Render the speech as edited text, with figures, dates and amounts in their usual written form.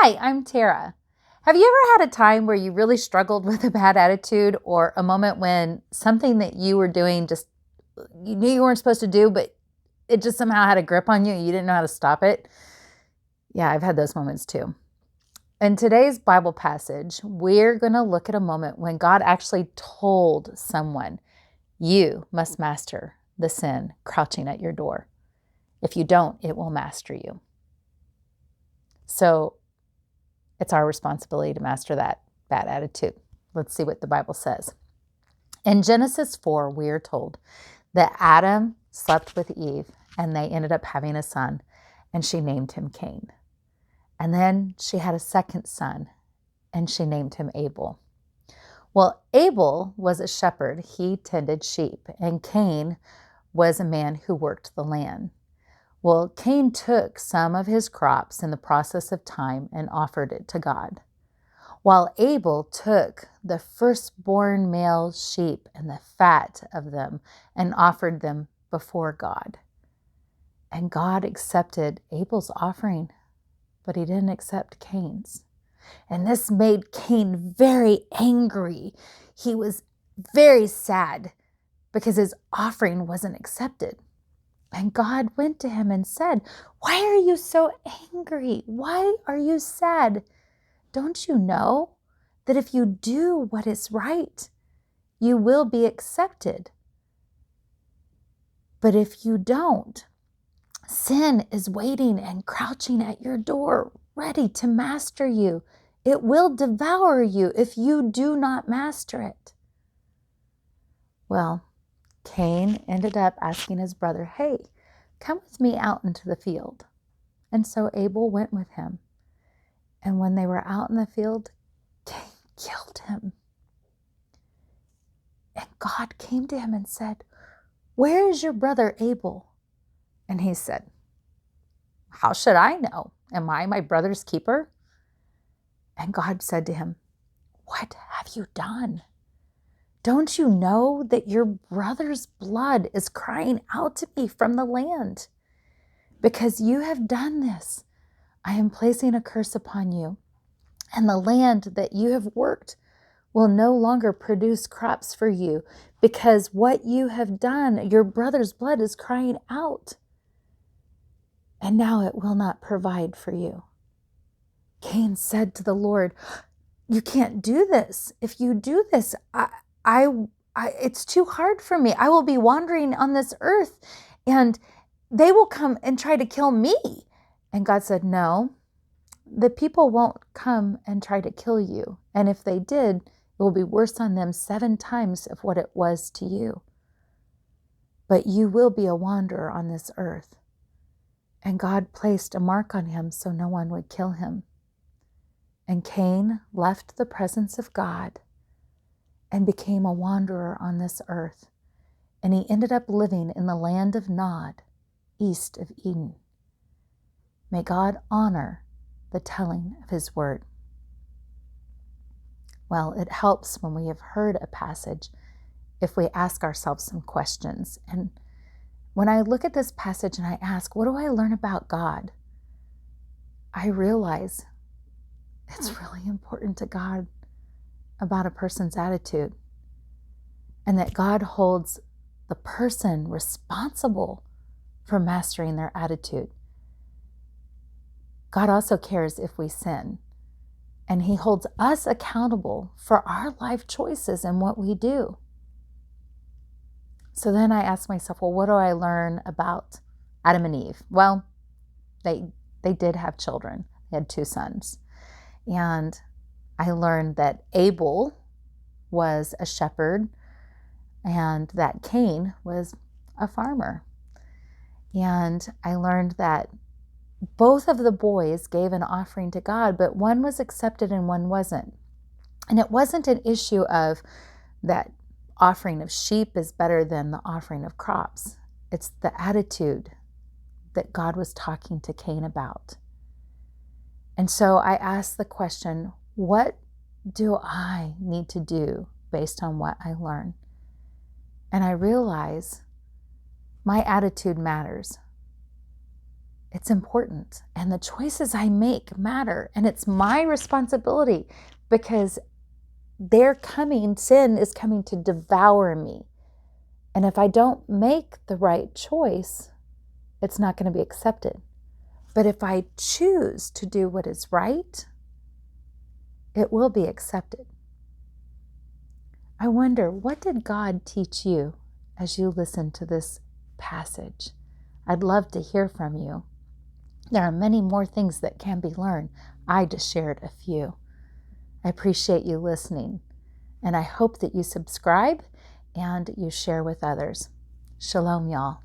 Hi, I'm Tara. Have you ever had a time where you really struggled with a bad attitude, or a moment when something that you were doing just you knew you weren't supposed to do, but it just somehow had a grip on you and you didn't know how to stop it? Yeah, I've had those moments too. In today's Bible passage, we're going to look at a moment when God actually told someone, "You must master the sin crouching at your door. If you don't, it will master you." So it's our responsibility to master that bad attitude. Let's see what the Bible says. In Genesis 4, we are told that Adam slept with Eve and they ended up having a son, and she named him Cain. And then she had a second son and she named him Abel. Well, Abel was a shepherd. He tended sheep, and Cain was a man who worked the land. Well, Cain took some of his crops in the process of time and offered it to God, while Abel took the firstborn male sheep and the fat of them and offered them before God. And God accepted Abel's offering, but he didn't accept Cain's. And this made Cain very angry. He was very sad because his offering wasn't accepted. And God went to him and said, "Why are you so angry? Why are you sad? Don't you know that if you do what is right, you will be accepted? But if you don't, sin is waiting and crouching at your door, ready to master you. It will devour you if you do not master it." Well, Cain ended up asking his brother, "Hey, come with me out into the field." And so Abel went with him. And when they were out in the field, Cain killed him. And God came to him and said, "Where is your brother Abel?" And he said, "How should I know? Am I my brother's keeper?" And God said to him, "What have you done? Don't you know that your brother's blood is crying out to me from the land? Because you have done this, I am placing a curse upon you, and the land that you have worked will no longer produce crops for you, because what you have done, your brother's blood is crying out, and now it will not provide for you." Cain said to the Lord, "You can't do this. If you do this, it's too hard for me. I will be wandering on this earth, and they will come and try to kill me." And God said, "No, the people won't come and try to kill you. And if they did, it will be worse on them 7 times of what it was to you. But you will be a wanderer on this earth." And God placed a mark on him so no one would kill him. And Cain left the presence of God and became a wanderer on this earth. And he ended up living in the land of Nod, east of Eden. May God honor the telling of his word. Well, it helps when we have heard a passage if we ask ourselves some questions. And when I look at this passage and I ask, what do I learn about God? I realize it's really important to God about a person's attitude, and that God holds the person responsible for mastering their attitude. God also cares if we sin, and he holds us accountable for our life choices and what we do. So then I ask myself, well, what do I learn about Adam and Eve? Well, they did have children. They had 2 sons. And I learned that Abel was a shepherd and that Cain was a farmer. And I learned that both of the boys gave an offering to God, but one was accepted and one wasn't. And it wasn't an issue of that offering of sheep is better than the offering of crops. It's the attitude that God was talking to Cain about. And so I asked the question, what do I need to do based on what I learn? And I realize my attitude matters. It's important. And the choices I make matter. And it's my responsibility because sin is coming to devour me. And if I don't make the right choice, it's not going to be accepted. But if I choose to do what is right, it will be accepted. I wonder, what did God teach you as you listen to this passage? I'd love to hear from you. There are many more things that can be learned. I just shared a few. I appreciate you listening, and I hope that you subscribe and you share with others. Shalom, y'all.